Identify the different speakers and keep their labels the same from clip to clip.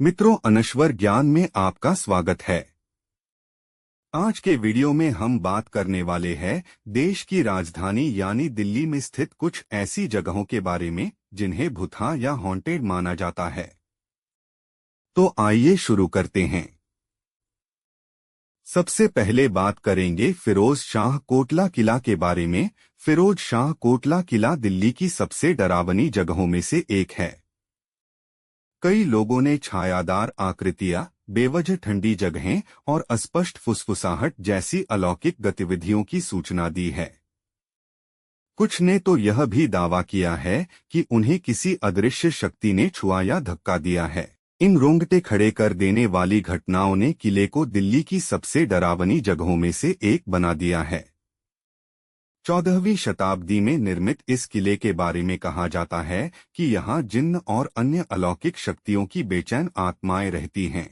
Speaker 1: मित्रों, अनश्वर ज्ञान में आपका स्वागत है। आज के वीडियो में हम बात करने वाले हैं देश की राजधानी यानी दिल्ली में स्थित कुछ ऐसी जगहों के बारे में जिन्हें भूतहा या हॉन्टेड माना जाता है। तो आइए शुरू करते हैं। सबसे पहले बात करेंगे फिरोज शाह कोटला किला के बारे में। फिरोज शाह कोटला किला दिल्ली की सबसे डरावनी जगहों में से एक है। कई लोगों ने छायादार आकृतियां, बेवजह ठंडी जगहें और अस्पष्ट फुसफुसाहट जैसी अलौकिक गतिविधियों की सूचना दी है। कुछ ने तो यह भी दावा किया है कि उन्हें किसी अदृश्य शक्ति ने छुआ या धक्का दिया है। इन रोंगटे खड़े कर देने वाली घटनाओं ने किले को दिल्ली की सबसे डरावनी जगहों में से एक बना दिया है। 14वीं शताब्दी में निर्मित इस किले के बारे में कहा जाता है कि यहाँ जिन्न और अन्य अलौकिक शक्तियों की बेचैन आत्माएं रहती हैं।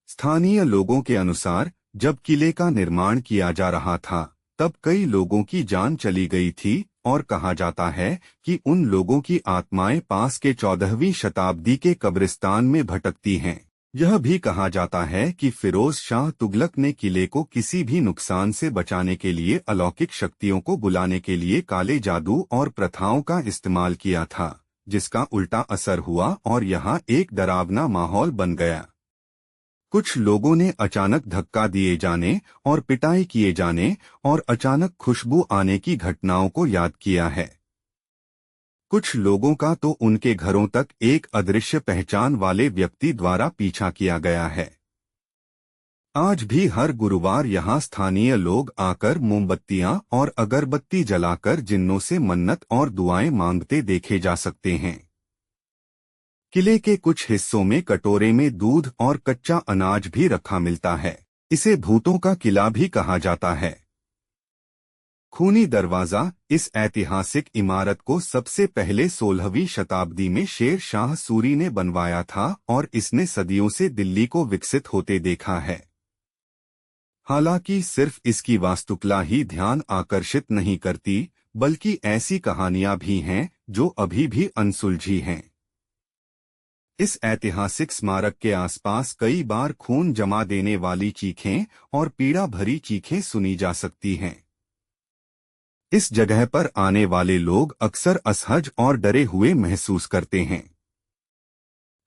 Speaker 1: स्थानीय लोगों के अनुसार जब किले का निर्माण किया जा रहा था तब कई लोगों की जान चली गई थी और कहा जाता है कि उन लोगों की आत्माएं पास के 14वीं शताब्दी के कब्रिस्तान में भटकती हैं। यह भी कहा जाता है कि फिरोज शाह तुगलक ने किले को किसी भी नुकसान से बचाने के लिए अलौकिक शक्तियों को बुलाने के लिए काले जादू और प्रथाओं का इस्तेमाल किया था, जिसका उल्टा असर हुआ और यहाँ एक डरावना माहौल बन गया। कुछ लोगों ने अचानक धक्का दिए जाने और पिटाई किए जाने और अचानक खुशबू आने की घटनाओं को याद किया है। कुछ लोगों का तो उनके घरों तक एक अदृश्य पहचान वाले व्यक्ति द्वारा पीछा किया गया है। आज भी हर गुरुवार यहाँ स्थानीय लोग आकर मोमबत्तियां और अगरबत्ती जलाकर जिन्नों से मन्नत और दुआएं मांगते देखे जा सकते हैं। किले के कुछ हिस्सों में कटोरे में दूध और कच्चा अनाज भी रखा मिलता है। इसे भूतों का किला भी कहा जाता है। खूनी दरवाजा। इस ऐतिहासिक इमारत को सबसे पहले 16वीं शताब्दी में शेर शाह सूरी ने बनवाया था और इसने सदियों से दिल्ली को विकसित होते देखा है। हालांकि सिर्फ इसकी वास्तुकला ही ध्यान आकर्षित नहीं करती, बल्कि ऐसी कहानियां भी हैं जो अभी भी अनसुलझी हैं। इस ऐतिहासिक स्मारक के आसपास कई बार खून जमा देने वाली चीखें और पीड़ा भरी चीखें सुनी जा सकती हैं। इस जगह पर आने वाले लोग अक्सर असहज और डरे हुए महसूस करते हैं।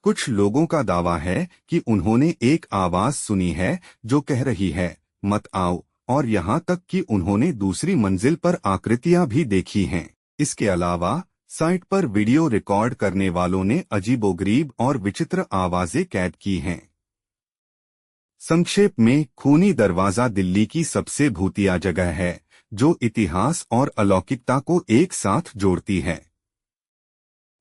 Speaker 1: कुछ लोगों का दावा है कि उन्होंने एक आवाज सुनी है जो कह रही है, मत आओ, और यहाँ तक कि उन्होंने दूसरी मंजिल पर आकृतियां भी देखी हैं। इसके अलावा साइट पर वीडियो रिकॉर्ड करने वालों ने अजीबोगरीब और विचित्र आवाजें कैद की हैं। संक्षेप में, खूनी दरवाजा दिल्ली की सबसे भूतिया जगह है जो इतिहास और अलौकिकता को एक साथ जोड़ती है।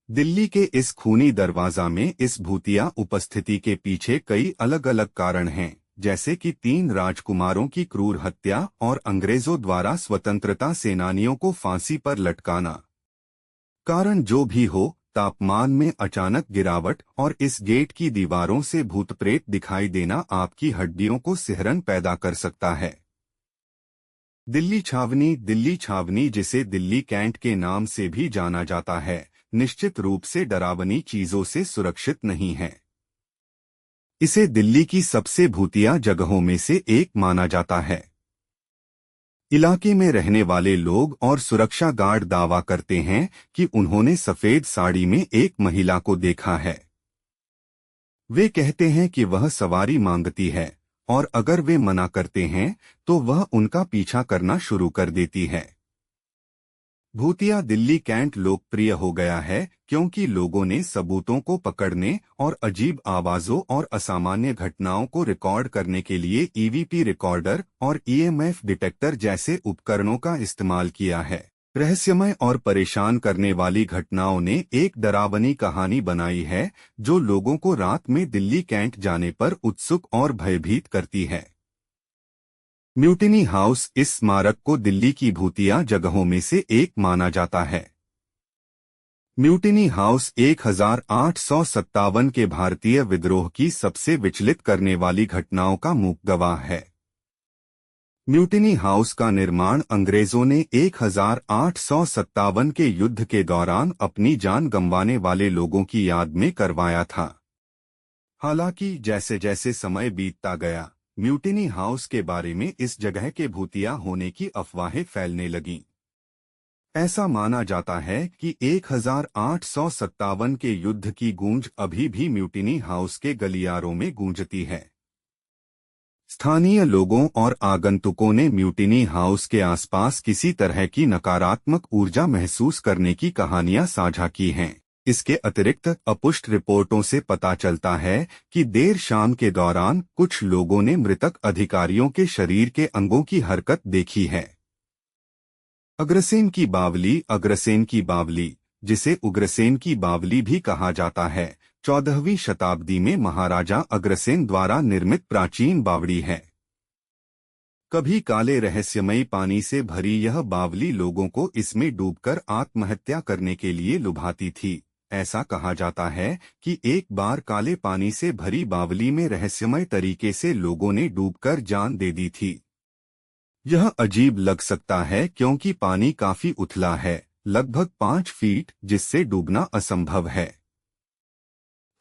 Speaker 1: दिल्ली के इस खूनी दरवाजा में इस भूतिया उपस्थिति के पीछे कई अलग अलग कारण हैं, जैसे कि 3 राजकुमारों की क्रूर हत्या और अंग्रेजों द्वारा स्वतंत्रता सेनानियों को फांसी पर लटकाना। कारण जो भी हो, तापमान में अचानक गिरावट और इस गेट की दीवारों से भूत प्रेत दिखाई देना आपकी हड्डियों को सिहरन पैदा कर सकता है। दिल्ली छावनी जिसे दिल्ली कैंट के नाम से भी जाना जाता है, निश्चित रूप से डरावनी चीजों से सुरक्षित नहीं है। इसे दिल्ली की सबसे भूतिया जगहों में से एक माना जाता है। इलाके में रहने वाले लोग और सुरक्षा गार्ड दावा करते हैं कि उन्होंने सफेद साड़ी में एक महिला को देखा है। वे कहते हैं कि वह सवारी मांगती है और अगर वे मना करते हैं तो वह उनका पीछा करना शुरू कर देती है। भूतिया दिल्ली कैंट लोकप्रिय हो गया है क्योंकि लोगों ने सबूतों को पकड़ने और अजीब आवाजों और असामान्य घटनाओं को रिकॉर्ड करने के लिए ईवीपी रिकॉर्डर और ईएमएफ डिटेक्टर जैसे उपकरणों का इस्तेमाल किया है। रहस्यमय और परेशान करने वाली घटनाओं ने एक डरावनी कहानी बनाई है जो लोगों को रात में दिल्ली कैंट जाने पर उत्सुक और भयभीत करती है। Mutiny house. इस स्मारक को दिल्ली की भूतिया जगहों में से एक माना जाता है। म्यूटिनी हाउस 1857 के भारतीय विद्रोह की सबसे विचलित करने वाली घटनाओं का मूक गवाह है। म्यूटिनी हाउस का निर्माण अंग्रेजों ने 1857 के युद्ध के दौरान अपनी जान गंवाने वाले लोगों की याद में करवाया था। हालांकि जैसे जैसे समय बीतता गया, म्यूटिनी हाउस के बारे में इस जगह के भूतिया होने की अफवाहें फैलने लगीं। ऐसा माना जाता है कि 1857 के युद्ध की गूंज अभी भी म्यूटिनी हाउस के गलियारों में गूंजती है। स्थानीय लोगों और आगंतुकों ने म्यूटिनी हाउस के आसपास किसी तरह की नकारात्मक ऊर्जा महसूस करने की कहानियां साझा की हैं। इसके अतिरिक्त अपुष्ट रिपोर्टों से पता चलता है कि देर शाम के दौरान कुछ लोगों ने मृतक अधिकारियों के शरीर के अंगों की हरकत देखी है। अग्रसेन की बावली, जिसे उग्रसेन की बावली भी कहा जाता है, 14वीं शताब्दी में महाराजा अग्रसेन द्वारा निर्मित प्राचीन बावड़ी है। कभी काले रहस्यमयी पानी से भरी यह बावली लोगों को इसमें डूबकर आत्महत्या करने के लिए लुभाती थी। ऐसा कहा जाता है कि एक बार काले पानी से भरी बावली में रहस्यमय तरीके से लोगों ने डूबकर जान दे दी थी। यह अजीब लग सकता है क्योंकि पानी काफी उथला है, लगभग 5 फीट, जिससे डूबना असंभव है।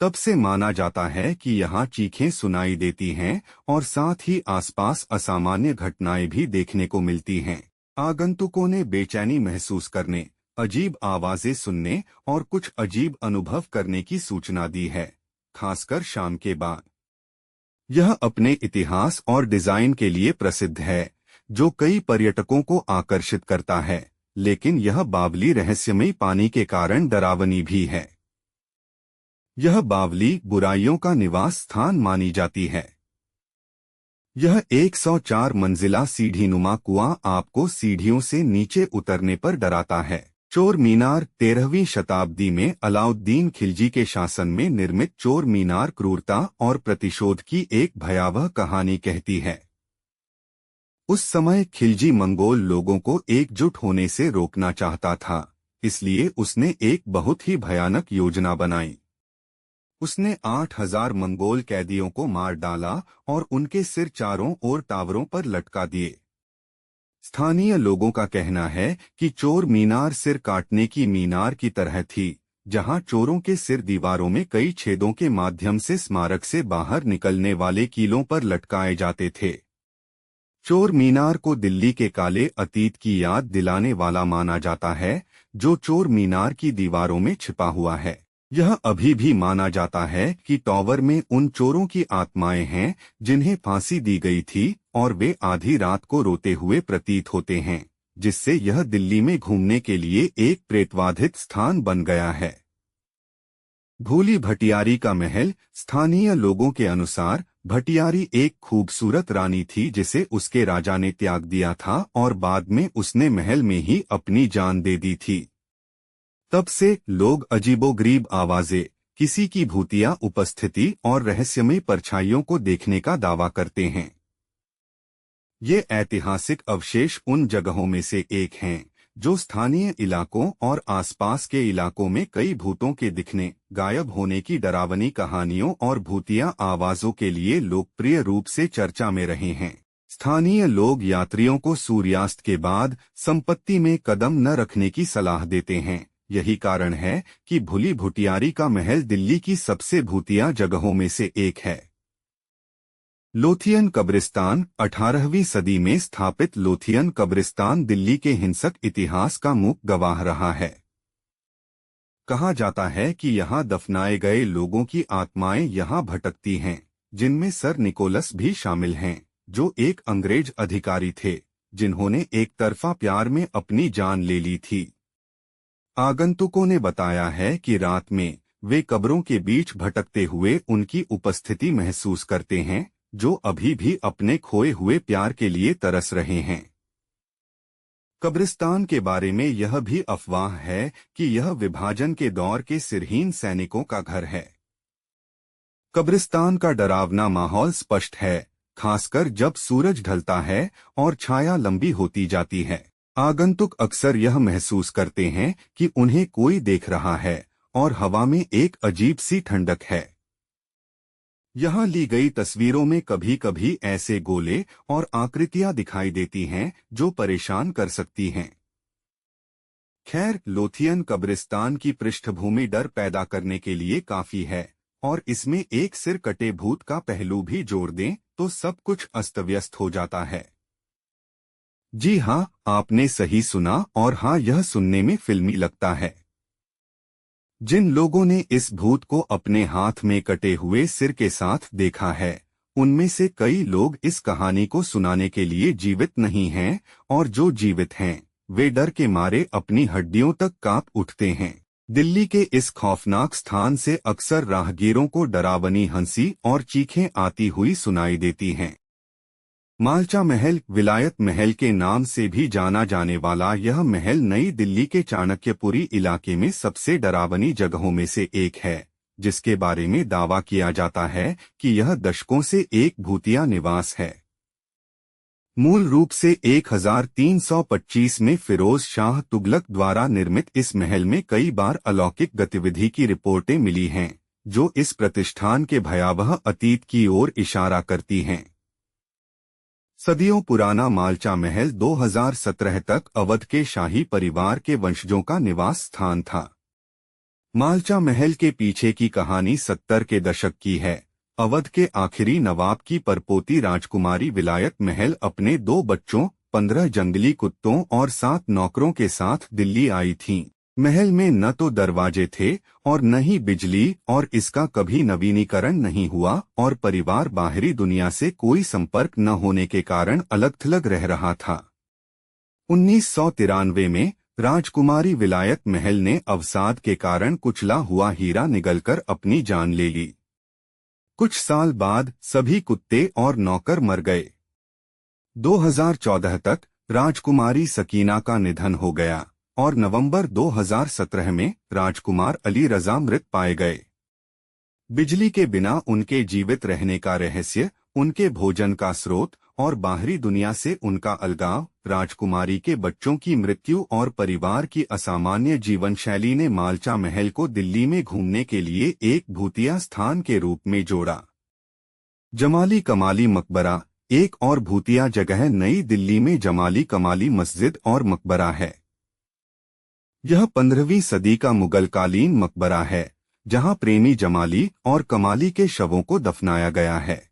Speaker 1: तब से माना जाता है कि यहाँ चीखें सुनाई देती हैं और साथ ही आसपास असामान्य घटनाएं भी देखने को मिलती हैं। आगंतुकों ने बेचैनी महसूस करने, अजीब आवाजें सुनने और कुछ अजीब अनुभव करने की सूचना दी है, खासकर शाम के बाद। यह अपने इतिहास और डिजाइन के लिए प्रसिद्ध है, जो कई पर्यटकों को आकर्षित करता है, लेकिन यह बावली रहस्यमयी पानी के कारण डरावनी भी है। यह बावली बुराइयों का निवास स्थान मानी जाती है। यह 104 मंजिला सीढ़ीनुमा कुआं आपको सीढ़ियों से नीचे उतरने पर डराता है। चोर मीनार 13वीं शताब्दी में अलाउद्दीन खिलजी के शासन में निर्मित चोर मीनार क्रूरता और प्रतिशोध की एक भयावह कहानी कहती है। उस समय खिलजी मंगोल लोगों को एकजुट होने से रोकना चाहता था, इसलिए उसने एक बहुत ही भयानक योजना बनाई। उसने 8000 मंगोल कैदियों को मार डाला और उनके सिर चारों ओर टावरों पर लटका दिए। स्थानीय लोगों का कहना है कि चोर मीनार सिर काटने की मीनार की तरह थी, जहां चोरों के सिर दीवारों में कई छेदों के माध्यम से स्मारक से बाहर निकलने वाले कीलों पर लटकाए जाते थे। चोर मीनार को दिल्ली के काले अतीत की याद दिलाने वाला माना जाता है, जो चोर मीनार की दीवारों में छिपा हुआ है। यह अभी भी माना जाता है कि टॉवर में उन चोरों की आत्माएं हैं जिन्हें फांसी दी गई थी और वे आधी रात को रोते हुए प्रतीत होते हैं, जिससे यह दिल्ली में घूमने के लिए एक प्रेतवाधित स्थान बन गया है। भूली भटियारी का महल। स्थानीय लोगों के अनुसार भटियारी एक खूबसूरत रानी थी जिसे उसके राजा ने त्याग दिया था और बाद में उसने महल में ही अपनी जान दे दी थी। तब से लोग अजीबोगरीब आवाजें, किसी की भूतिया उपस्थिति और रहस्यमय परछाइयों को देखने का दावा करते हैं। ये ऐतिहासिक अवशेष उन जगहों में से एक हैं जो स्थानीय इलाकों और आसपास के इलाकों में कई भूतों के दिखने, गायब होने की डरावनी कहानियों और भूतिया आवाजों के लिए लोकप्रिय रूप से चर्चा में रहे हैं। स्थानीय लोग यात्रियों को सूर्यास्त के बाद संपत्ति में कदम न रखने की सलाह देते हैं। यही कारण है कि भूली भुटियारी का महल दिल्ली की सबसे भूतिया जगहों में से एक है। लोथियन कब्रिस्तान। 18वीं सदी में स्थापित लोथियन कब्रिस्तान दिल्ली के हिंसक इतिहास का मूक गवाह रहा है। कहा जाता है कि यहाँ दफनाए गए लोगों की आत्माएं यहाँ भटकती हैं, जिनमें सर निकोलस भी शामिल हैं, जो एक अंग्रेज अधिकारी थे जिन्होंने एक तरफा प्यार में अपनी जान ले ली थी। आगंतुकों ने बताया है कि रात में वे कब्रों के बीच भटकते हुए उनकी उपस्थिति महसूस करते हैं, जो अभी भी अपने खोए हुए प्यार के लिए तरस रहे हैं। कब्रिस्तान के बारे में यह भी अफवाह है कि यह विभाजन के दौर के सिरहीन सैनिकों का घर है। कब्रिस्तान का डरावना माहौल स्पष्ट है, खासकर जब सूरज ढलता है और छाया लंबी होती जाती है। आगंतुक अक्सर यह महसूस करते हैं कि उन्हें कोई देख रहा है और हवा में एक अजीब सी ठंडक है। यहाँ ली गई तस्वीरों में कभी कभी ऐसे गोले और आकृतियां दिखाई देती हैं जो परेशान कर सकती हैं। खैर, लोथियन कब्रिस्तान की पृष्ठभूमि डर पैदा करने के लिए काफी है और इसमें एक सिर कटे भूत का पहलू भी जोड़ दें तो सब कुछ अस्तव्यस्त हो जाता है। जी हाँ, आपने सही सुना, और हाँ, यह सुनने में फिल्मी लगता है। जिन लोगों ने इस भूत को अपने हाथ में कटे हुए सिर के साथ देखा है, उनमें से कई लोग इस कहानी को सुनाने के लिए जीवित नहीं हैं, और जो जीवित हैं वे डर के मारे अपनी हड्डियों तक कांप उठते हैं। दिल्ली के इस खौफनाक स्थान से अक्सर राहगीरों को डरावनी हंसी और चीखें आती हुई सुनाई देती हैं। मालचा महल, विलायत महल के नाम से भी जाना जाने वाला यह महल नई दिल्ली के चाणक्यपुरी इलाके में सबसे डरावनी जगहों में से एक है, जिसके बारे में दावा किया जाता है कि यह दशकों से एक भूतिया निवास है। मूल रूप से 1325 में फिरोज शाह तुगलक द्वारा निर्मित इस महल में कई बार अलौकिक गतिविधि की रिपोर्टें मिली हैं, जो इस प्रतिष्ठान के भयावह अतीत की ओर इशारा करती हैं। सदियों पुराना मालचा महल 2017 तक अवध के शाही परिवार के वंशजों का निवास स्थान था। मालचा महल के पीछे की कहानी 70 के दशक की है। अवध के आखिरी नवाब की परपोती राजकुमारी विलायत महल अपने 2 बच्चों, 15 जंगली कुत्तों और 7 नौकरों के साथ दिल्ली आई थीं। महल में न तो दरवाजे थे और न ही बिजली, और इसका कभी नवीनीकरण नहीं हुआ, और परिवार बाहरी दुनिया से कोई संपर्क न होने के कारण अलग-थलग रह रहा था। 1993 में राजकुमारी विलायत महल ने अवसाद के कारण कुचला हुआ हीरा निगलकर अपनी जान ले ली। कुछ साल बाद सभी कुत्ते और नौकर मर गए। 2014 तक राजकुमारी सकीना का निधन हो गया, और नवंबर 2017 में राजकुमार अली रजा मृत पाए गए। बिजली के बिना उनके जीवित रहने का रहस्य, उनके भोजन का स्रोत और बाहरी दुनिया से उनका अलगाव, राजकुमारी के बच्चों की मृत्यु और परिवार की असामान्य जीवन शैली ने मालचा महल को दिल्ली में घूमने के लिए एक भूतिया स्थान के रूप में जोड़ा। जमाली कमाली मकबरा, एक और भूतिया जगह नई दिल्ली में जमाली कमाली मस्जिद और मकबरा है। यह 15वीं सदी का मुगलकालीन मकबरा है, जहां प्रेमी जमाली और कमाली के शवों को दफनाया गया है।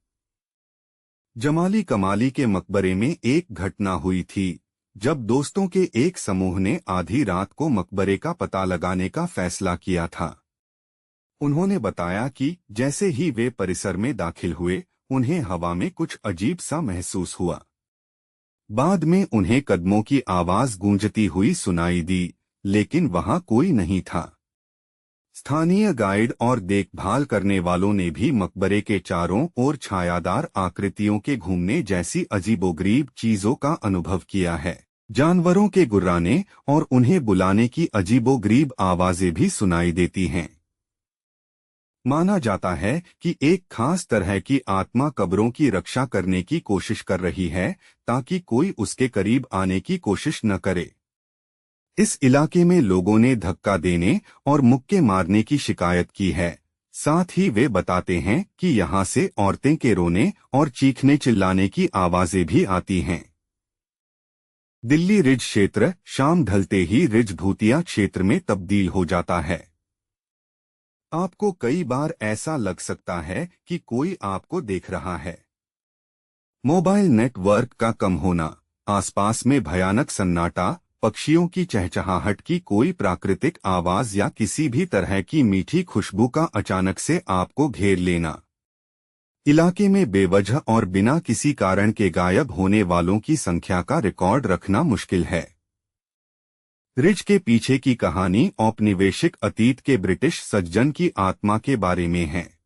Speaker 1: जमाली कमाली के मकबरे में एक घटना हुई थी, जब दोस्तों के एक समूह ने आधी रात को मकबरे का पता लगाने का फैसला किया था। उन्होंने बताया कि जैसे ही वे परिसर में दाखिल हुए, उन्हें हवा में कुछ अजीब सा महसूस हुआ। बाद में उन्हें कदमों की आवाज गूंजती हुई सुनाई दी, लेकिन वहां कोई नहीं था। स्थानीय गाइड और देखभाल करने वालों ने भी मकबरे के चारों ओर छायादार आकृतियों के घूमने जैसी अजीबोगरीब चीजों का अनुभव किया है। जानवरों के गुर्राने और उन्हें बुलाने की अजीबोगरीब आवाजें भी सुनाई देती हैं। माना जाता है कि एक खास तरह की आत्मा कब्रों की रक्षा करने की कोशिश कर रही है, ताकि कोई उसके करीब आने की कोशिश न करे। इस इलाके में लोगों ने धक्का देने और मुक्के मारने की शिकायत की है। साथ ही वे बताते हैं कि यहाँ से औरतें के रोने और चीखने चिल्लाने की आवाजें भी आती हैं। दिल्ली रिज क्षेत्र शाम ढलते ही रिज भूतिया क्षेत्र में तब्दील हो जाता है। आपको कई बार ऐसा लग सकता है कि कोई आपको देख रहा है। मोबाइल नेटवर्क का कम होना, आसपास में भयानक सन्नाटा, पक्षियों की चहचहाहट की कोई प्राकृतिक आवाज या किसी भी तरह की मीठी खुशबू का अचानक से आपको घेर लेना। इलाके में बेवजह और बिना किसी कारण के गायब होने वालों की संख्या का रिकॉर्ड रखना मुश्किल है। रिज के पीछे की कहानी औपनिवेशिक अतीत के ब्रिटिश सज्जन की आत्मा के बारे में है।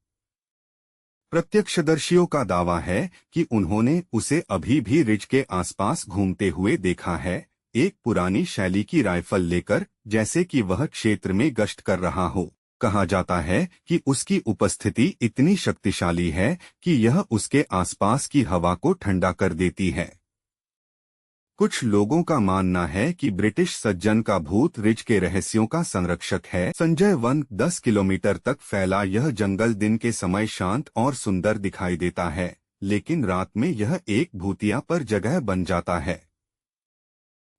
Speaker 1: प्रत्यक्षदर्शियों का दावा है कि उन्होंने उसे अभी भी रिज के आसपास घूमते हुए देखा है, एक पुरानी शैली की राइफल लेकर, जैसे कि वह क्षेत्र में गश्त कर रहा हो। कहा जाता है कि उसकी उपस्थिति इतनी शक्तिशाली है कि यह उसके आसपास की हवा को ठंडा कर देती है। कुछ लोगों का मानना है कि ब्रिटिश सज्जन का भूत रिज के रहस्यों का संरक्षक है। संजय वन 10 किलोमीटर तक फैला यह जंगल दिन के समय शांत और सुंदर दिखाई देता है, लेकिन रात में यह एक भूतिया पर जगह बन जाता है।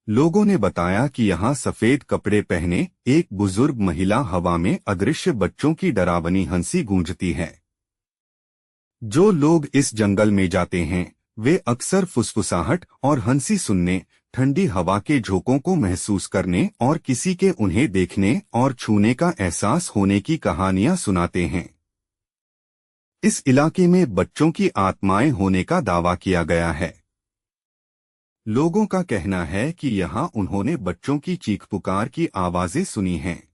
Speaker 1: लोगों ने बताया कि यहाँ सफेद कपड़े पहने एक बुजुर्ग महिला हवा में अदृश्य बच्चों की डरावनी हंसी गूंजती है। जो लोग इस जंगल में जाते हैं वे अक्सर फुसफुसाहट और हंसी सुनने, ठंडी हवा के झोंकों को महसूस करने और किसी के उन्हें देखने और छूने का एहसास होने की कहानियां सुनाते हैं। इस इलाके में बच्चों की आत्माएं होने का दावा किया गया है। लोगों का कहना है कि यहाँ उन्होंने बच्चों की चीख पुकार की आवाजें सुनी हैं।